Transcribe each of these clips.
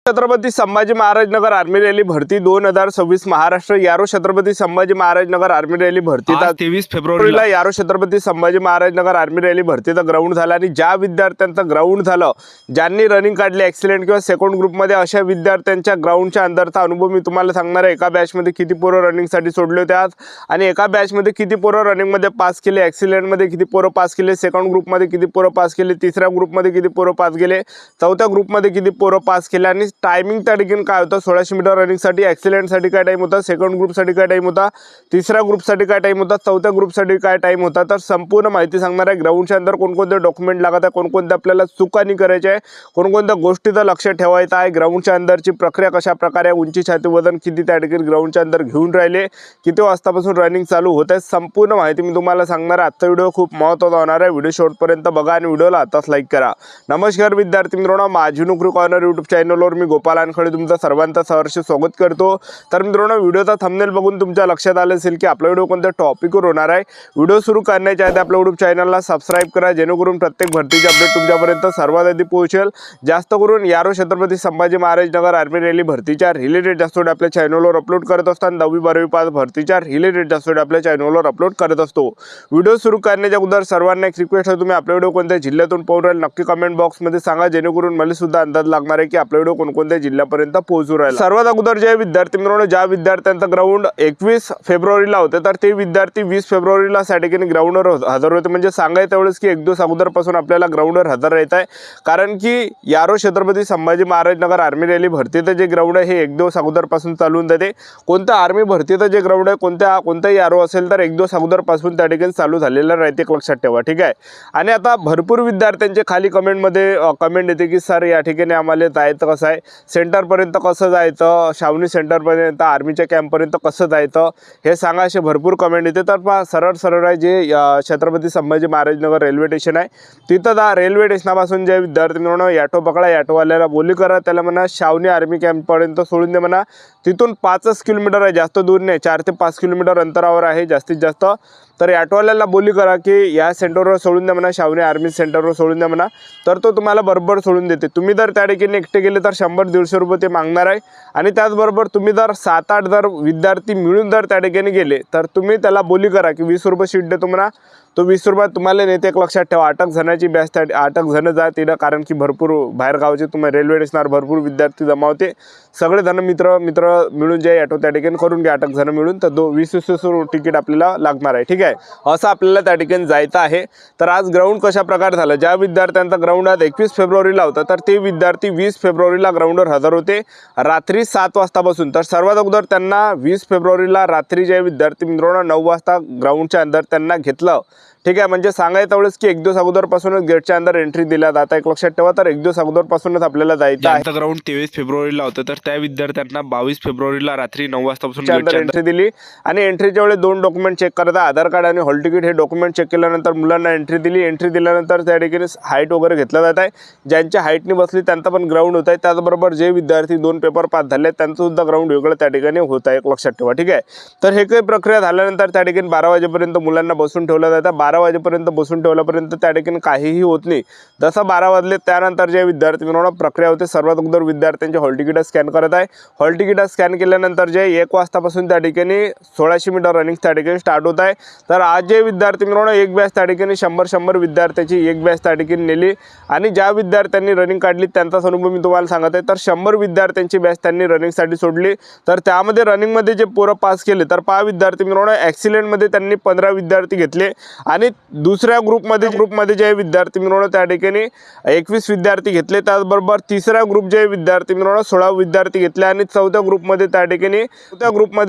छत्रपती संभाजी महाराज नगर army rally भरती 2026 महाराष्ट्र यारो छत्रपती संभाजी महाराज नगर army rally भरती 23 फेब्रुवारीला यारो छत्रपती संभाजी महाराज नगर आर्मी रॅली भरतीचा ग्राउंड झाला आणि ज्या विद्यार्थ्यांचं ग्राउंड झालं, ज्यांनी रनिंग काढली एक्सिलेंट किंवा सेकंड ग्रुपमध्ये, अशा विद्यार्थ्यांच्या ग्राउंडच्या अंदरचा अनुभव मी तुम्हाला सांगणार आहे। एका बॅचमध्ये किती पोरं रनिंगसाठी सोडले होते आज आणि एका बॅचमध्ये किती पोरं रनिंगमध्ये पास केले, एक्सिलेंटमध्ये किती पोरं पास केले, सेकंड ग्रुपमध्ये किती पोरं पास केले, तिसऱ्या ग्रुपमध्ये किती पोरं पास केले, चौथ्या ग्रुपमध्ये किती पोरं पास केले आणि टायमिंग त्या ठिकाणी काय होतं। 1600 मीटर रनिंगसाठी एक्सिलेंटसाठी काय टाइम होता, सेकंड ग्रुपसाठी काय टाइम होता, तिसऱ्या ग्रुपसाठी काय टाइम होता, चौथ्या ग्रुपसाठी काय टाइम होता, तर संपूर्ण माहिती सांगणार आहे। ग्राउंडच्या अंदर कोणकोणते डॉक्युमेंट लागत आहे, कोणकोणते आपल्याला चुका नाही करायच्या आहे, कोणकोणत्या गोष्टीचं लक्ष ठेवायचं आहे, ग्राउंडच्या अंदरची प्रक्रिया कशा प्रकारे, उंची छाती वजन किती त्या ठिकाणी ग्राउंडच्या अंदर घेऊन राहिले, किती वाजतापासून रनिंग चालू होत आहे, संपूर्ण माहिती मी तुम्हाला सांगणार आहे। आजचा व्हिडिओ खूप महत्त्वाचा होणार आहे। व्हिडिओ शेवटपर्यंत बघा आणि व्हिडिओला आताच लाईक करा। नमस्कार विद्यार्थी मित्रांनो, माझी नोकरी कॉर्नर यूट्यूब चॅनलवर मी गोपाल वानखडे तुमचं सर्वांचं सहर्ष स्वागत करतो। तर मित्रांनो, व्हिडिओचा थंबनेल बघून तुमच्या लक्षात आलं असेल की आपला व्हिडिओ कोणत्या टॉपिकवर होणार आहे। व्हिडिओ सुरू करण्याच्या आधी आपल्या यूट्यूब चॅनलला सबस्क्राइब करा, जेणेकरून प्रत्येक भरतीचे अपडेट तुमच्यापर्यंत सर्वात आधी पोहोचेल। जास्त करून यारो छत्रपती संभाजी महाराज नगर आर्मी रॅली भरतीच्या रिलेटेड जास्त व्हिडिओ आपल्या चॅनलवर अपलोड करत असताना 10वी 12वी पास भरतीच्या रिलेटेड जास्त व्हिडिओ आपल्या चॅनलवर अपलोड करत असतो। व्हिडिओ सुरू करण्याच्या अगोदर सर्वांना एक रिक्वेस्ट आहे, तुम्ही आपला व्हिडिओ कोणत्या जिल्ह्यातून पाहून राहिले नक्की कमेंट बॉक्समध्ये सांगा, जेणेकरून मला सुद्धा अंदाज लागणार आहे की आपला व्हिडिओ कोणकोणत्या जिल्ह्यापर्यंत पोहोचू राहिला। सर्वात अगोदर जे विद्यार्थी मित्रांनो, ज्या विद्यार्थ्यांचा ग्राउंड 21 फेब्रुवारीला होते, तर ते विद्यार्थी 20 फेब्रुवारीला साठी ग्राउंडवर हजर होते। म्हणजे सांगायचं एवढंच की एक दिवस अगोदरपासून आपल्याला ग्राउंडवर हजर राहत आहे, कारण की यारो छत्रपती संभाजी महाराज नगर आर्मी रॅली भरतीचं जे ग्राउंड आहे हे एक दिवस अगोदरपासून चालून जाते। कोणत्या आर्मी भरतीचं जे ग्राउंड आहे, कोणत्याही यारो असेल तर एक दिवस अगोदरपासून त्या ठिकाणी चालू झालेलं राहते, लक्षात ठेवा, ठीक आहे। आणि आता भरपूर विद्यार्थ्यांचे खाली कमेंटमध्ये कमेंट येते की सर या ठिकाणी आम्हाला जायचं कसं आहे, सेंटरपर्यंत कसं जायचं, छावणी सेंटरपर्यंत, आर्मीच्या कॅम्पपर्यंत कसं जायचं हे सांगा, असे भरपूर कमेंट येते। तर पहा, सरळ आहे जे छत्रपती संभाजी महाराज नगर रेल्वे स्टेशन आहे, तिथं रेल्वे स्टेशनापासून जे विद्यार्थी मित्रांनो ॲटो पकडा, ॲटोवाल्याला बोली करा, त्याला म्हणा छावणी आर्मी कॅम्पपर्यंत सोडून दे म्हणा। तिथून 5 किलोमीटर आहे, जास्त दूर नाही, 4 ते 5 किलोमीटर अंतरावर आहे जास्तीत जास्त। तर ॲटोवाल्याला बोली करा की या सेंटरवर सोडून द्या म्हणा, छावणी आर्मी सेंटरवर सोडून द्या म्हणा, तर तो तुम्हाला बरोबर सोडून देते। तुम्ही जर त्या ठिकाणी एकटे गेले तर 100-150 रुपये ते मागणार आहे। आणि त्याचबरोबर तुम्ही जर 7-8 जर विद्यार्थी मिळून जर त्या ठिकाणी गेले तर तुम्ही त्याला बोली करा की 20 रुपये सीट देतो म्हणा, तो 20 रुपयात तुम्हाला नेते। एक लक्षात ठेवा, 8 जणांची बॅच, 8 जण जा तिथं, कारण की भरपूर बाहेर गावचे तुम्हाला रेल्वे स्टेशनवर भरपूर विद्यार्थी जमावते। सगळेजण मित्र मिळून जे ॲटो त्या ठिकाणी करून घ्या, 8 जण मिळून, तर 20-20 तिकीट आपल्याला लागणार आहे, ठीक आहे। असं आपल्याला त्या ठिकाणी जायचं आहे। तर आज ग्राउंड कशा प्रकारे झालं, ज्या विद्यार्थ्यांचा ग्राउंड आज 21 फेब्रुवारीला होता तर ते विद्यार्थी 20 फेब्रुवारीला ग्राउंडवर हजर होते रात्री 7 वाजतापासून। तर सर्वात अगोदर त्यांना 20 फेब्रुवारीला रात्री जे विद्यार्थी मित्रांनो 9 वाजता ग्राउंडच्या अंदर त्यांना घेतलं, ठीक आहे। म्हणजे सांगायचं एवढंच की एक दिवस अगोदरपासूनच गेटच्या अंदर एंट्री दिल्या जात आहे, एक लक्षात ठेवा। तर एक दिवस अगोदरपासूनच आपल्याला जायचं आहे। ग्राउंड 23 फेब्रुवारीला होतं, तर त्या विद्यार्थ्यांना 22 फेब्रुवारीला रात्री 9 वाजतापासून गेटच्या एंट्री दिली। आणि एंट्रीच्या वेळेस 2 डॉक्युमेंट चेक करता, आधार कार्ड आणि हॉल तिकीट, हे डॉक्युमेंट चेक केल्यानंतर मुलांना एंट्री दिली। एंट्री दिल्यानंतर त्या ठिकाणी हाईट वगैरे घेतला जात आहे, ज्यांच्या हाईटनी बसली त्यांचा पण ग्राउंड होत आहे। त्याचबरोबर जे विद्यार्थी 2 पेपर पास झाले त्यांचं सुद्धा ग्राउंड वेगळं त्या ठिकाणी होत आहे, एक लक्षात ठेवा, ठीक आहे। तर हे काही प्रक्रिया झाल्यानंतर त्या ठिकाणी 12 वाजेपर्यंत मुलांना बसून ठेवलं जातं। 12 वाजेपर्यंत बसून ठेवल्यापर्यंत त्या ठिकाणी काहीही होत नाही। जसं 12 वाजले त्यानंतर जे विद्यार्थी मित्रांनो प्रक्रिया होते, सर्वात अगोदर विद्यार्थ्यांचे हॉल तिकीट स्कॅन करत आहे। हॉल तिकीट स्कॅन केल्यानंतर जे 1 वाजतापासून त्या ठिकाणी 1600 मीटर रनिंग त्या ठिकाणी स्टार्ट होत आहे। तर आज जे विद्यार्थी मित्रांनो एक बॅच त्या ठिकाणी 100 विद्यार्थ्याची एक बॅच त्या ठिकाणी नेली आणि ज्या विद्यार्थ्यांनी रनिंग काढली त्यांचाच अनुभव मी तुम्हाला सांगत आहे। तर 100 विद्यार्थ्यांची बॅच त्यांनी रनिंगसाठी सोडली। तर त्यामध्ये रनिंगमध्ये जे पोरं पास केले, तर 5 विद्यार्थी मित्रांनो ॲक्सिलेंटमध्ये त्यांनी 15 विद्यार्थी घेतले आणि दुसऱ्या ग्रुपमध्ये जे विद्यार्थी मित्रांनो त्या ठिकाणी 21 विद्यार्थी घेतले। त्याचबरोबर तिसऱ्या ग्रुप जे विद्यार्थी मित्रांनो 16 विद्यार्थी घेतले आणि चौथ्या ग्रुपमध्ये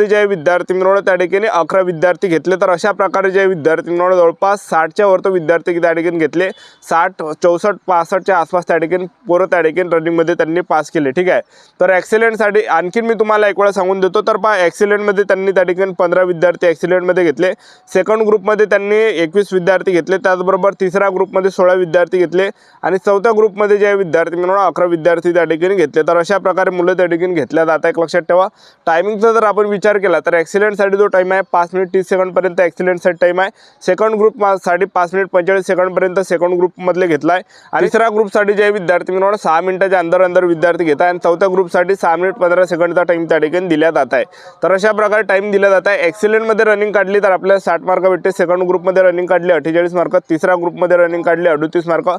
जे विद्यार्थी मित्रांनो त्या ठिकाणी 11 विद्यार्थी घेतले। तर अशा प्रकारे जे विद्यार्थी मित्रांनो जवळपास 60च्या वर विद्यार्थी त्या ठिकाणी घेतले, 60, 64, 65च्या आसपास त्या ठिकाणी पोरं त्या ठिकाणी रनिंगमध्ये त्यांनी पास केले, ठीक आहे। तर ॲक्सिलेंटसाठी आणखी मी तुम्हाला एक वेळा सांगून देतो, तर पहा ॲक्सिलेंटमध्ये त्यांनी त्या ठिकाणी 15 विद्यार्थी ॲक्सिलेंटमध्ये घेतले। सेकंड ग्रुपमध्ये त्यांनी 19 विद्यार्थी घेतले, त्याचबरोबर तिसऱ्या ग्रुपमध्ये 16 विद्यार्थी घेतले आणि चौथ्या ग्रुपमध्ये जे विद्यार्थी मिळून 11 विद्यार्थी त्या ठिकाणी घेतले. तर अशा प्रकारे मुलं त्या ठिकाणी घेतल्या जात आहे. लक्षात ठेवा. टायमिंगचा जर आपण विचार केला तर ॲक्सिलेंटसाठी जो टाईम आहे 5 मिनिट 30 सेकंडपर्यंत ॲक्सिलेंटसाठी टाईम आहे. सेकंड ग्रुपसाठी 5 मिनिट 45 सेकंडपर्यंत सेकंड ग्रुपमधले घेतला आहे आणि तिसऱ्या ग्रुपसाठी जे विद्यार्थी मिळून 6 मिनिटाच्या अंदर विद्यार्थी घेत आहे आणि चौथ्या ग्रुपसाठी 6 मिनिट 15 सेकंडचा टाईम त्या ठिकाणी दिला जात आहे. तर अशा प्रकारे टाईम दिला जात आहे. ॲक्सिलेंटमध्ये रनिंग काढली तर आपल्याला 60 मार्क भेटते. सेकंड ग्रुपमध्ये रनिंग काढली 48 मार्क, तिसऱ्या ग्रुपमध्ये रनिंग काढली 38 मार्क,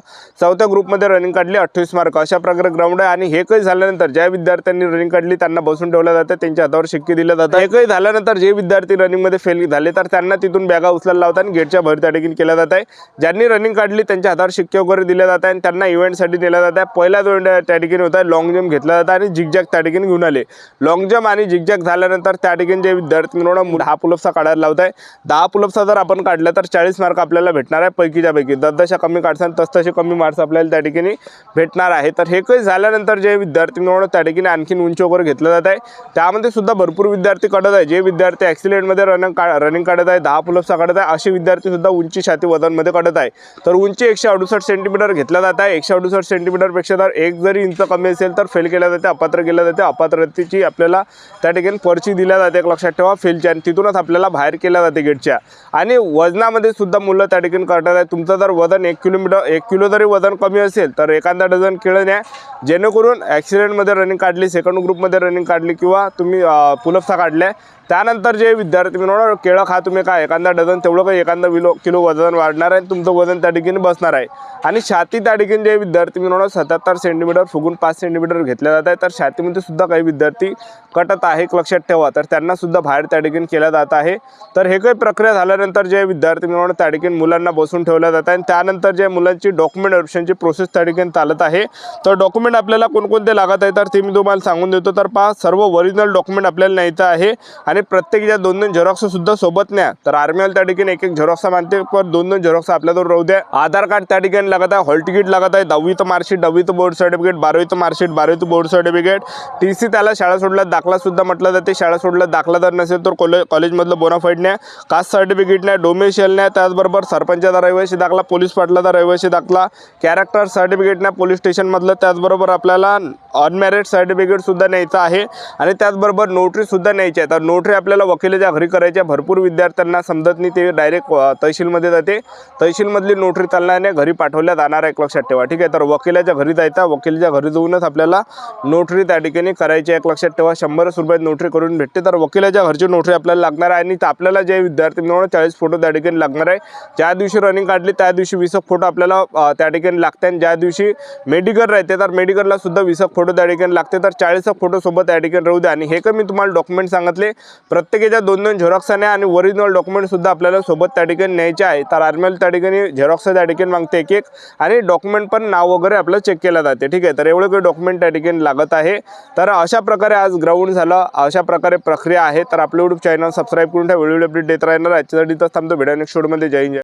चौथ्या ग्रुपमध्ये रनिंग काढली 28 मार्क. अशा प्रकारे ग्राउंड आहे आणि हे काही झाल्यानंतर ज्या विद्यार्थ्यांनी रनिंग काढली त्यांना बसून ठेवलं जातं, त्यांच्या हातावर शिक्के दिले जातात. हे काही झाल्यानंतर जे विद्यार्थी रनिंगमध्ये फेल झाले तर त्यांना तिथून बॅगा उचलायला लावतात आणि गेटच्या बाहेर त्या ठिकाणी केलं जात आहे. ज्यांनी रनिंग काढली त्यांच्या हातावर शिक्के वगैरे दिले जात आहे आणि त्यांना इव्हेंटसाठी नेलं जात आहे. पहिला जो त्या ठिकाणी होता लॉंग जम्प घेतला जाता आणि झिगझॅग त्या ठिकाणी घेऊन आले. लॉंग जम्प आणि झिगझॅग झाल्यानंतर त्या ठिकाणी जे विद्यार्थी मिळून 10 पुलअप्सचा काढायला लावत आहे. 10 पुलअप्सचा जर आपण काढला तर 40 मार्क आपल्याला भेटणार आहे. पैकीच्या पैकी जसजशा कमी काढसान तसतसे कमी मार्क्स आपल्याला त्या ठिकाणी भेटणार आहे. तर हे काही झाल्यानंतर जे विद्यार्थी मिळून त्या ठिकाणी आणखीन उंची वगैरे घेतलं जात आहे. त्यामध्ये सुद्धा भरपूर विद्यार्थी काढत आहे. जे विद्यार्थी ॲक्सिलेंटमध्ये रनिंग काढत आहे, 10 पुलअप्सचा काढत आहे, असे विद्यार्थी सुद्धा उंची छाती वजनमध्ये काढत आहे. तर उंची 168 सेंटीमीटर घेतला जात आहे. 168 सेंटीमीटरपेक्षा जर 1 जरी इंच कमी असेल तर फेल केला जाते, अपात्र केला जाते. अपात्रतेची आपल्याला त्या ठिकाणी पर्ची दिल्या जाते. लक्षात ठेवा. फेलच्या आणि तिथूनच आपल्याला बाहेर केल्या जाते गेटच्या. आणि वजनामध्ये सुद्धा मुलं त्या ठिकाणी काढत आहे. तुमचं जर वजन 1 किलो जरी वजन कमी असेल तर एखादा डझन केळं न्या, जेणेकरून ॲक्सिलेंटमध्ये रनिंग काढली, सेकंड ग्रुपमध्ये रनिंग काढली किंवा तुम्ही पुलअप्सचा काढल्या त्यानंतर जे विद्यार्थी मिळून केळं खा तुम्ही काय एखादा डझन तेवढं काही एखादा किलो वजन वाढणार आहे, तुमचं वजन त्या ठिकाणी बसणार आहे. आणि छाती त्या ठिकाणी जे विद्यार्थी मिळून 77 सेंटीमीटर फुगून 5 सेंटीमीटर घेतल्या जात आहे. तर छातीमध्ये सुद्धा काही विद्यार्थी कटत आहे. लक्षात ठेवा. तर त्यांना सुद्धा बाहेर त्या ठिकाणी केलं जात आहे. तर हे काही प्रक्रिया झाल्यानंतर जे विद्यार्थी मिळून त्या ठिकाणी मुलांना बसून ठेवलं जात आहे आणि त्यानंतर जे मुलांची डॉक्युमेंट व्हेरिफिकेशनची प्रोसेस त्या ठिकाणी चालत आहे. तर डॉक्युमेंट आपल्याला कोणकोणते लागत आहे तर ते मी तुम्हाला सांगून देतो. तर पहा, सर्व ओरिजिनल डॉक्युमेंट आपल्याला न्यायचं आहे आणि प्रत्येकीच्या 2-2 झेरॉक्स सुद्धा सोबत न्या. तर आर्मीवाले त्या ठिकाणी 1-1 झेरॉक्स मानते, पण 2-2 झेरॉक्स आपल्याजवळ राहू द्या. आधार कार्ड त्या ठिकाणी लागत आहे, हॉल तिकीट लागत आहे, 10वीचं मार्कशीट, 10वीचं बोर्ड सर्टिफिकेट, 12वीचं मार्कशीट, 12वीचं बोर्ड सर्टिफिकेट, TC, त्याला शाळा सोडला दाखला सुद्धा म्हटलं जाते. शाळा सोडला दाखला जर नसेल तर कॉलेजमधलं बोनाफाईड न्या, कास्ट सर्टिफिकेट न्या, डोमेशियल न्या, त्याचबरोबर सरपंचाचा रहिवासी दाखला, पोलीस पाटलाचा रहिवासी दाखला, कॅरेक्टर सर्टिफिकेट न्या पोलीस स्टेशनमधलं, त्याचबरोबर आपल्याला अनमॅरिड सर्टिफिकेट सुद्धा न्यायचं आहे आणि त्याचबरोबर नोटरी सुद्धा न्यायची आहे. तर नोटरी आपल्याला वकिलाच्या घरी करायच्या. भरपूर विद्यार्थ्यांना समजत नाही, ते डायरेक्ट तहसीलमध्ये जाते. तहसीलमधली नोटरी त्यांना घरी पाठवल्या जाणार आहे. लक्षात ठेवा. ठीक आहे. तर वकिलाच्या घरी जायचं, वकिलाच्या घरी जाऊनच आपल्याला नोटरी त्या ठिकाणी करायची आहे. लक्षात ठेवा. 100 रुपयात नोटरी करून भेटते. तर वकिलाच्या घरची नोटरी आपल्याला लागणार आहे आणि आपल्याला जे विद्यार्थी मिळून 40 फोटो त्या ठिकाणी लागणार आहे. ज्या दिवशी रनिंग काढली त्या दिवशी 20 फोटो आपल्याला त्या ठिकाणी लागते आणि ज्या दिवशी मेडिकल राहते तर मेडिकलला सुद्धा 20 फोटो त्या ठिकाणी लागते. तर 40 फोटो सोबत त्या ठिकाणी राहू द्या. आणि हे मी तुम्हाला डॉक्युमेंट सांगितले, प्रत्येकाच्या 2-2 झेरॉक्स आणि ओरिजिनल डॉक्युमेंट सुद्धा आपल्याला सोबत त्या ठिकाणी न्यायचे आहे. तर आर्मीला त्या ठिकाणी झेरॉक्स त्या ठिकाणी मागते 1-1 आणि डॉक्युमेंट पण नाव वगैरे आपलं चेक केलं जाते. ठीक आहे. तर एवढे काही डॉक्युमेंट त्या ठिकाणी लागत आहे. तर अशा प्रकारे आज ग्राउंड झालं, अशा प्रकारे प्रक्रिया आहे. तर आपलं यूट्यूब चॅनल सबस्क्राईब करून ठेवा, व्हिडिओ अपडेट देत राहणार. याच्यासाठी तर थांबतो. भेटूया नेक्स्ट व्हिडिओमध्ये. जय हिंद.